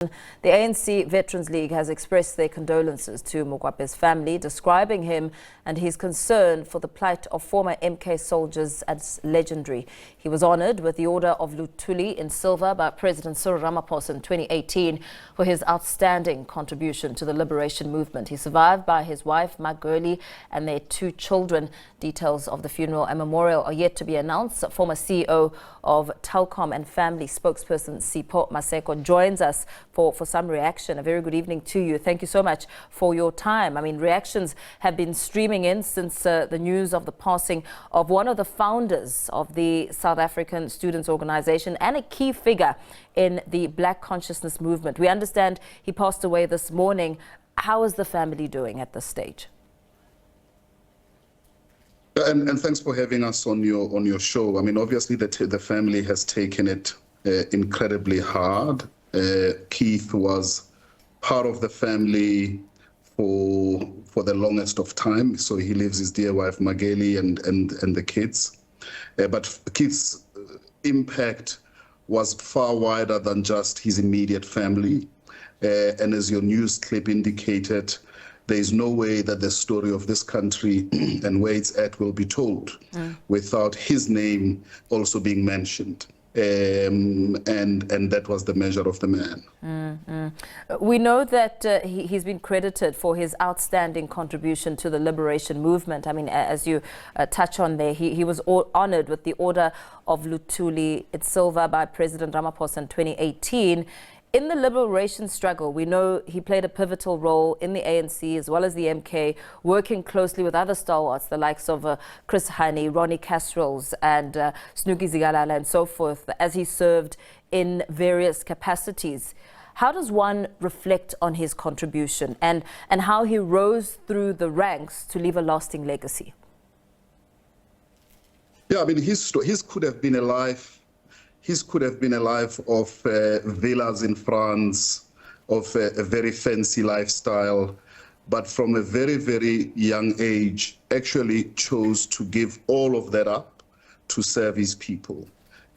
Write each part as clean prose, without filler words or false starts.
The ANC Veterans League has expressed their condolences to Mokoape's family, describing him and his concern for the plight of former MK soldiers as legendary. He was honoured with the Order of Luthuli in silver by President Cyril Ramaphosa in 2018 for his outstanding contribution to the liberation movement. He's survived by his wife, Magoli, and their 2 children. Details of the funeral and memorial are yet to be announced. Former CEO of Telkom and family spokesperson Sipho Maseko joins us for some reaction. A very good evening to you. Thank you so much for your time. I mean, reactions have been streaming in since the news of the passing of one of the founders of the South African Students' Organization and a key figure in the Black Consciousness movement. We understand he passed away this morning. How is the family doing at this stage? And thanks for having us on your show. I mean, obviously the family has taken it incredibly hard. Keith was part of the family for the longest of time. So he leaves his dear wife Mageli and the kids. But Keith's impact was far wider than just his immediate family. And as your news clip indicated, there is no way that the story of this country and where it's at will be told without his name also being mentioned. And that was the measure of the man. We know that he's been credited for his outstanding contribution to the liberation movement. I mean, as you touch on there, he was honored with the Order of Luthuli in silver by President Ramaphosa in 2018. In the liberation struggle, we know he played a pivotal role in the ANC as well as the MK, working closely with other stalwarts, the likes of Chris Hani, Ronnie Kasrils and Snooki Zikalala and so forth, as he served in various capacities. How does one reflect on his contribution and how he rose through the ranks to leave a lasting legacy? Yeah, I mean, his could have been a life. His could have been a life of villas in France, of a very fancy lifestyle, but from a very, very young age, actually chose to give all of that up to serve his people.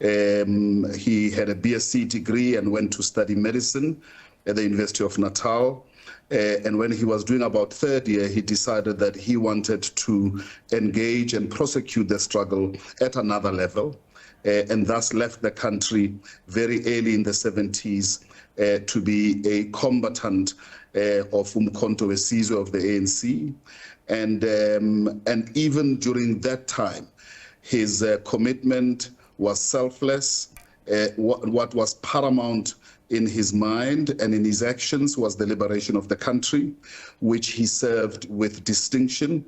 He had a BSc degree and went to study medicine at the University of Natal. And when he was doing about 3rd year, he decided that he wanted to engage and prosecute the struggle at another level. And thus left the country very early in the 70s to be a combatant of Umkhonto, Sizwe of the ANC. And even during that time, his commitment was selfless. What was paramount in his mind and in his actions was the liberation of the country, which he served with distinction.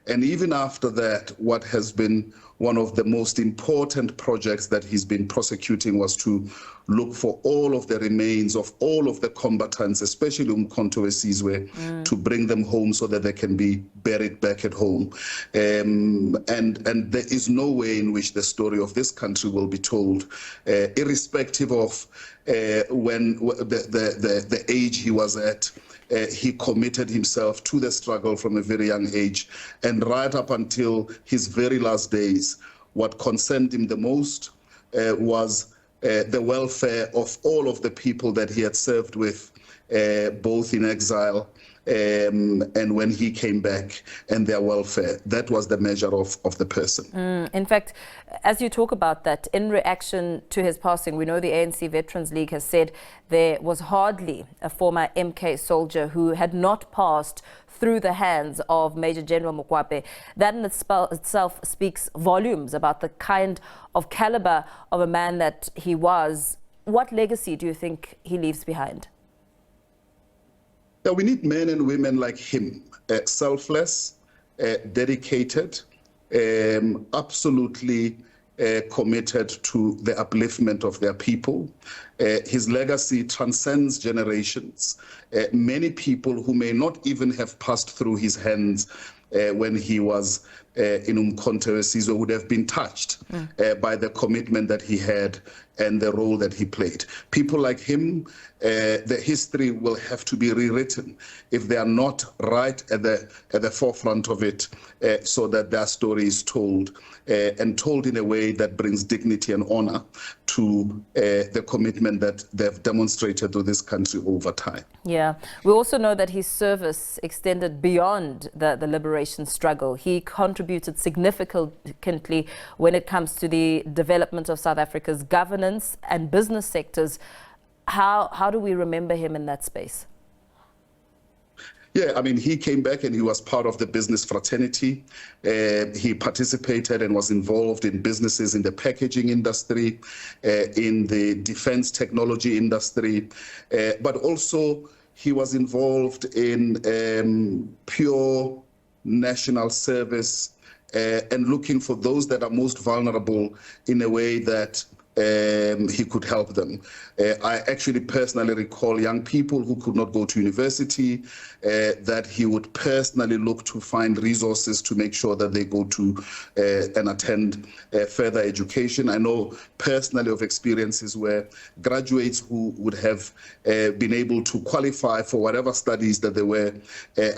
And even after that, what has been one of the most important projects that he's been prosecuting was to look for all of the remains of all of the combatants, especially Umkhonto Sizwe, to bring them home so that they can be buried back at home. And there is no way in which the story of this country will be told, irrespective of when the age he was at. He committed himself to the struggle from a very young age, and right up until his very last days, what concerned him the most was the welfare of all of the people that he had served with, both in exile and when he came back, and their welfare. That was the measure of the person. In fact, as you talk about that, in reaction to his passing, we know the ANC Veterans League has said there was hardly a former MK soldier who had not passed through the hands of Major General Mokoape. That in itself speaks volumes about the kind of caliber of a man that he was. What legacy do you think he leaves behind? Yeah, we need men and women like him, selfless, dedicated, absolutely committed to the upliftment of their people. His legacy transcends generations. Many people who may not even have passed through his hands when he was in Umkhonto Sizwe would have been touched by the commitment that he had and the role that he played. People like him, the history will have to be rewritten if they are not right at the forefront of it, so that their story is told and told in a way that brings dignity and honor to the commitment that they've demonstrated to this country over time. Yeah. We also know that his service extended beyond the liberation struggle. He contributed significantly when it comes to the development of South Africa's governance and business sectors. How do we remember him in that space? Yeah, I mean, he came back and he was part of the business fraternity. He participated and was involved in businesses in the packaging industry, in the defense technology industry, but also he was involved in pure national service and looking for those that are most vulnerable in a way that he could help them. I actually personally recall young people who could not go to university, that he would personally look to find resources to make sure that they go to and attend further education. I know personally of experiences where graduates who would have been able to qualify for whatever studies that they were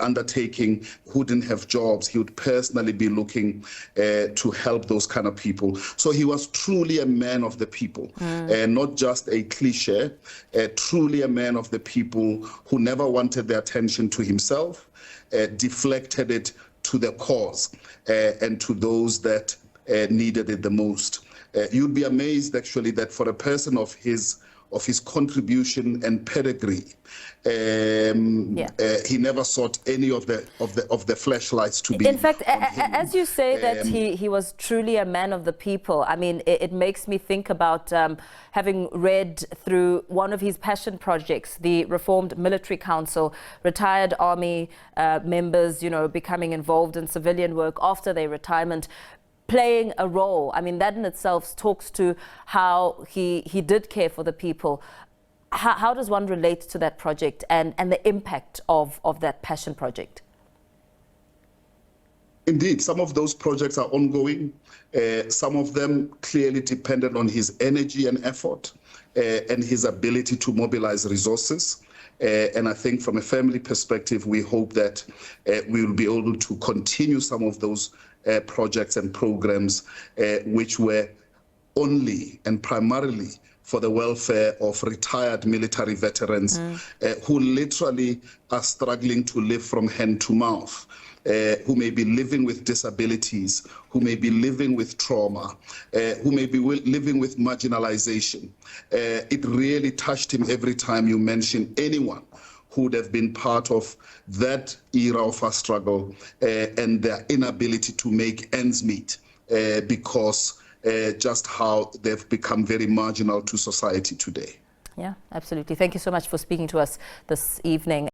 undertaking, who didn't have jobs, he would personally be looking to help those kind of people. So he was truly a man of the people, not just a cliche, truly a man of the people who never wanted the attention to himself, deflected it to the cause and to those that needed it the most. You'd be amazed actually that for a person of his contribution and pedigree, he never sought any of the flashlights to be. In fact, as you say that he was truly a man of the people, I mean, it makes me think about having read through one of his passion projects, the Reformed Military Council, retired army members, you know, becoming involved in civilian work after their retirement, playing a role. I mean, that in itself talks to how he did care for the people. How does one relate to that project and the impact of that passion project? Indeed, some of those projects are ongoing. Some of them clearly dependent on his energy and effort and his ability to mobilize resources. And I think from a family perspective, we hope that we will be able to continue some of those projects and programs which were only and primarily for the welfare of retired military veterans who literally are struggling to live from hand to mouth, who may be living with disabilities, who may be living with trauma, who may be living with marginalization. It really touched him every time you mention anyone who would have been part of that era of our struggle and their inability to make ends meet because just how they've become very marginal to society today. Yeah, absolutely. Thank you so much for speaking to us this evening.